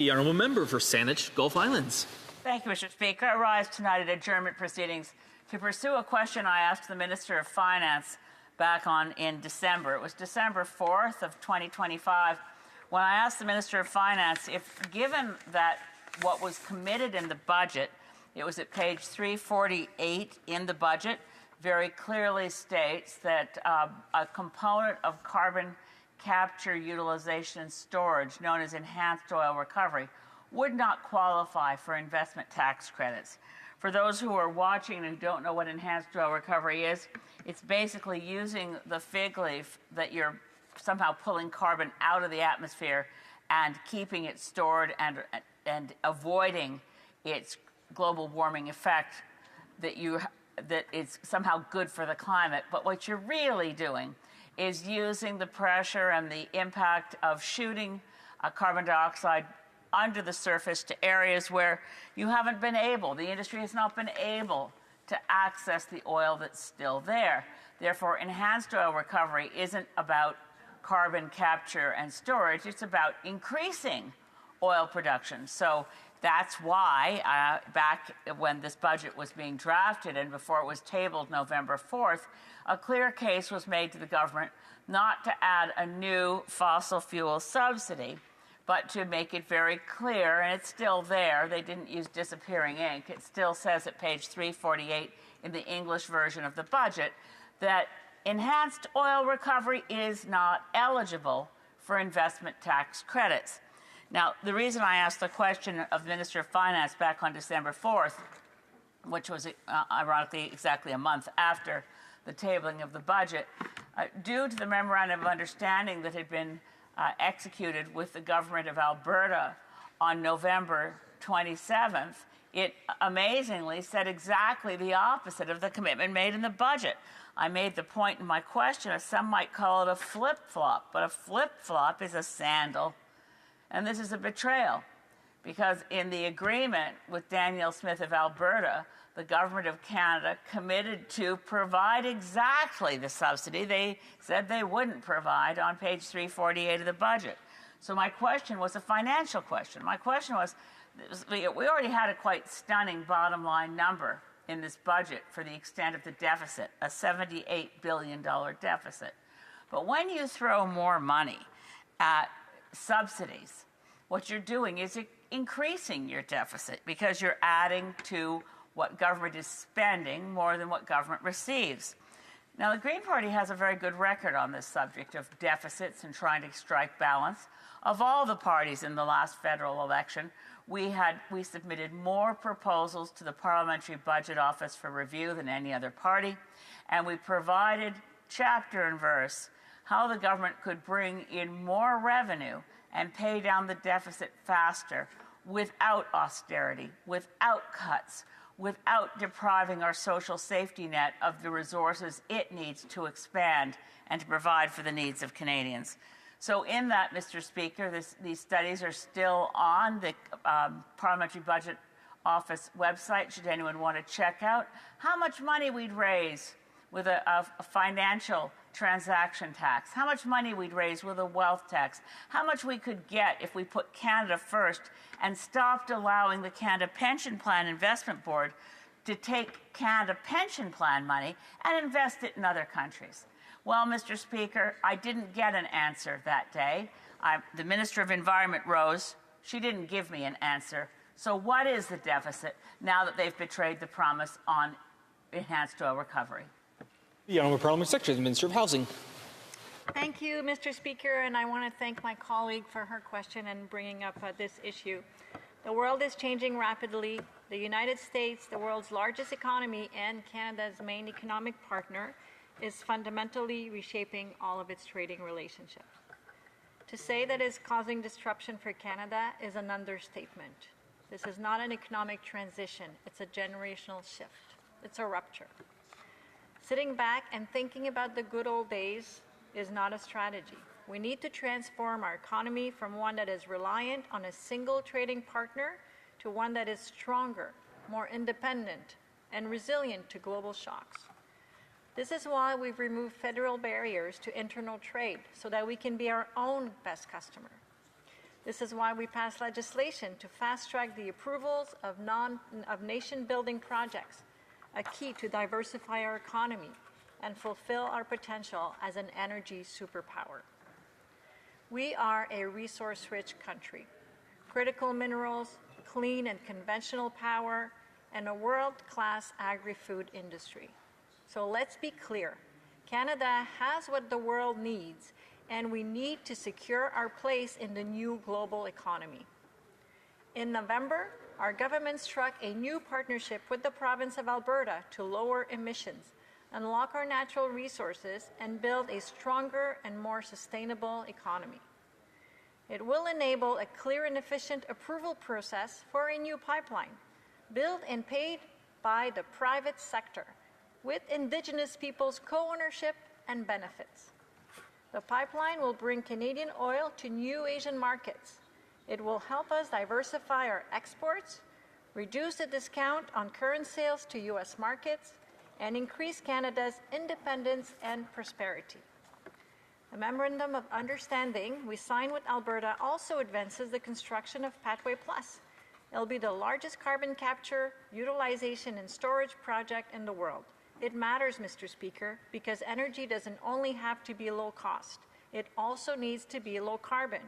The honourable member for Saanich Gulf Islands. Thank you, Mr. Speaker. I rise tonight at adjournment proceedings to pursue a question I asked the Minister of Finance back in December. It was December 4th of 2025 when I asked the Minister of Finance if, given that what was committed in the budget, it was at page 348 in the budget, very clearly states that a component of carbon capture, utilization, and storage, known as enhanced oil recovery, would not qualify for investment tax credits. For those who are watching and don't know what enhanced oil recovery is, it's basically using the fig leaf that you're somehow pulling carbon out of the atmosphere and keeping it stored and avoiding its global warming effect that it's somehow good for the climate. But what you're really doing is using the pressure and the impact of shooting carbon dioxide under the surface to areas where you haven't been able, the industry has not been able to access the oil that's still there. Therefore, enhanced oil recovery isn't about carbon capture and storage, it's about increasing oil production. So that's why, back when this budget was being drafted and before it was tabled November 4th, a clear case was made to the government not to add a new fossil fuel subsidy, but to make it very clear, and it's still there, they didn't use disappearing ink, it still says at page 348 in the English version of the budget that enhanced oil recovery is not eligible for investment tax credits. Now, the reason I asked the question of the Minister of Finance back on December 4th, which was ironically exactly a month after the tabling of the budget, due to the memorandum of understanding that had been executed with the government of Alberta on November 27th, it amazingly said exactly the opposite of the commitment made in the budget. I made the point in my question, as some might call it a flip-flop, but a flip-flop is a sandal. And this is a betrayal, because in the agreement with Danielle Smith of Alberta, the government of Canada committed to provide exactly the subsidy they said they wouldn't provide on page 348 of the budget. So my question was a financial question. My question was, we already had a quite stunning bottom line number in this budget for the extent of the deficit, a $78 billion deficit. But when you throw more money at subsidies, what you're doing is increasing your deficit because you're adding to what government is spending more than what government receives. Now, the Green Party has a very good record on this subject of deficits and trying to strike balance. Of all the parties in the last federal election, we submitted more proposals to the Parliamentary Budget Office for review than any other party, and we provided chapter and verse how the government could bring in more revenue and pay down the deficit faster without austerity, without cuts, without depriving our social safety net of the resources it needs to expand and to provide for the needs of Canadians. So in that, Mr. Speaker, these studies are still on the Parliamentary Budget Office website, should anyone want to check out how much money we'd raise with a financial transaction tax, how much money we'd raise with a wealth tax, how much we could get if we put Canada first and stopped allowing the Canada Pension Plan Investment Board to take Canada Pension Plan money and invest it in other countries. Well, Mr. Speaker, I didn't get an answer that day. The Minister of Environment rose. She didn't give me an answer. So what is the deficit now that they've betrayed the promise on enhanced oil recovery? The Honourable Parliament Secretary, the Minister of Housing. Thank you, Mr. Speaker, and I want to thank my colleague for her question and bringing up this issue. The world is changing rapidly. The United States, the world's largest economy and Canada's main economic partner, is fundamentally reshaping all of its trading relationships. To say that it's causing disruption for Canada is an understatement. This is not an economic transition. It's a generational shift. It's a rupture. Sitting back and thinking about the good old days is not a strategy. We need to transform our economy from one that is reliant on a single trading partner to one that is stronger, more independent, and resilient to global shocks. This is why we've removed federal barriers to internal trade so that we can be our own best customer. This is why we passed legislation to fast-track the approvals of nation-building projects, a key to diversify our economy and fulfill our potential as an energy superpower. We are a resource-rich country. Critical minerals, clean and conventional power, and a world-class agri-food industry. So let's be clear. Canada has what the world needs, and we need to secure our place in the new global economy. In November, our government struck a new partnership with the province of Alberta to lower emissions, unlock our natural resources, and build a stronger and more sustainable economy. It will enable a clear and efficient approval process for a new pipeline, built and paid by the private sector, with Indigenous peoples' co-ownership and benefits. The pipeline will bring Canadian oil to new Asian markets. It will help us diversify our exports, reduce the discount on current sales to U.S. markets, and increase Canada's independence and prosperity. The Memorandum of Understanding we signed with Alberta also advances the construction of Pathway Plus. It'll be the largest carbon capture, utilization, and storage project in the world. It matters, Mr. Speaker, because energy doesn't only have to be low cost, it also needs to be low carbon.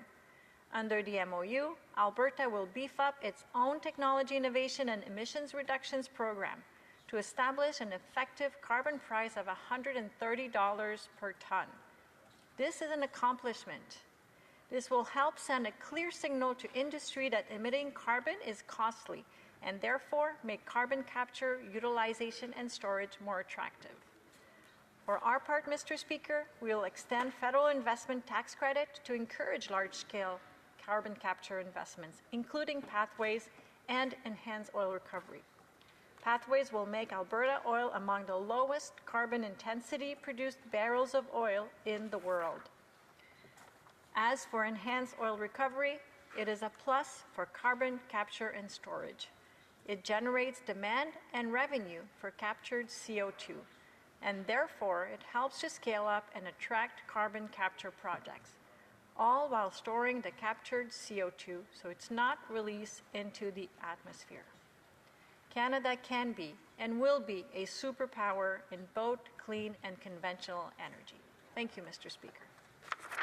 Under the MOU, Alberta will beef up its own technology innovation and emissions reductions program to establish an effective carbon price of $130 per ton. This is an accomplishment. This will help send a clear signal to industry that emitting carbon is costly and therefore make carbon capture, utilization, and storage more attractive. For our part, Mr. Speaker, we will extend federal investment tax credit to encourage large-scale carbon capture investments, including Pathways and enhanced oil recovery. Pathways will make Alberta oil among the lowest carbon intensity produced barrels of oil in the world. As for enhanced oil recovery, it is a plus for carbon capture and storage. It generates demand and revenue for captured CO2, and therefore it helps to scale up and attract carbon capture projects, all while storing the captured CO2 so it's not released into the atmosphere. Canada can be and will be a superpower in both clean and conventional energy. Thank you, Mr. Speaker.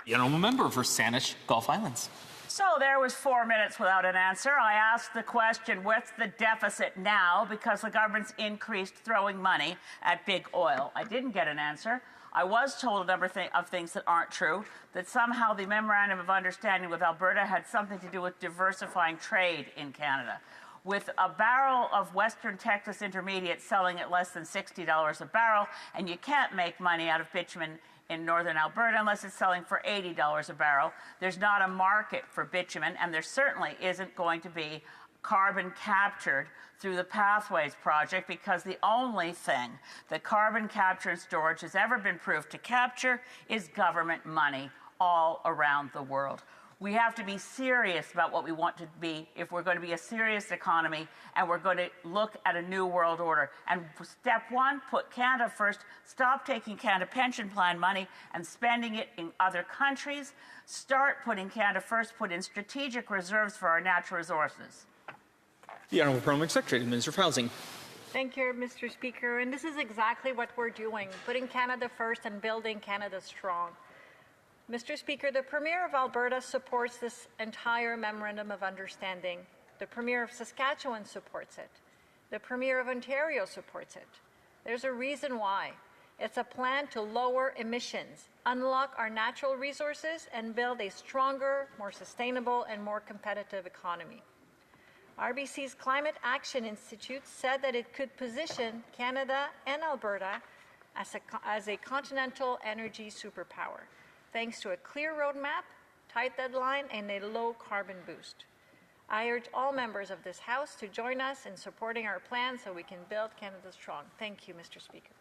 The honourable member for Saanich, Gulf Islands. So there was 4 minutes without an answer. I asked the question, what's the deficit now? Because the government's increased throwing money at big oil. I didn't get an answer. I was told a number of things that aren't true, that somehow the Memorandum of Understanding with Alberta had something to do with diversifying trade in Canada. With a barrel of Western Texas Intermediate selling at less than $60 a barrel, and you can't make money out of bitumen in northern Alberta unless it's selling for $80 a barrel. There's not a market for bitumen, and there certainly isn't going to be carbon captured through the Pathways project, because the only thing that carbon capture and storage has ever been proved to capture is government money all around the world. We have to be serious about what we want to be if we're going to be a serious economy and we're going to look at a new world order. And step one, put Canada first. Stop taking Canada pension plan money and spending it in other countries. Start putting Canada first. Put in strategic reserves for our natural resources. The Honourable Parliamentary Secretary, the Minister of Housing. Thank you, Mr. Speaker. And this is exactly what we're doing, putting Canada first and building Canada strong. Mr. Speaker, the Premier of Alberta supports this entire Memorandum of Understanding. The Premier of Saskatchewan supports it. The Premier of Ontario supports it. There's a reason why. It's a plan to lower emissions, unlock our natural resources, and build a stronger, more sustainable, and more competitive economy. RBC's Climate Action Institute said that it could position Canada and Alberta as a continental energy superpower, thanks to a clear roadmap, tight deadline, and a low carbon boost. I urge all members of this House to join us in supporting our plan so we can build Canada strong. Thank you, Mr. Speaker.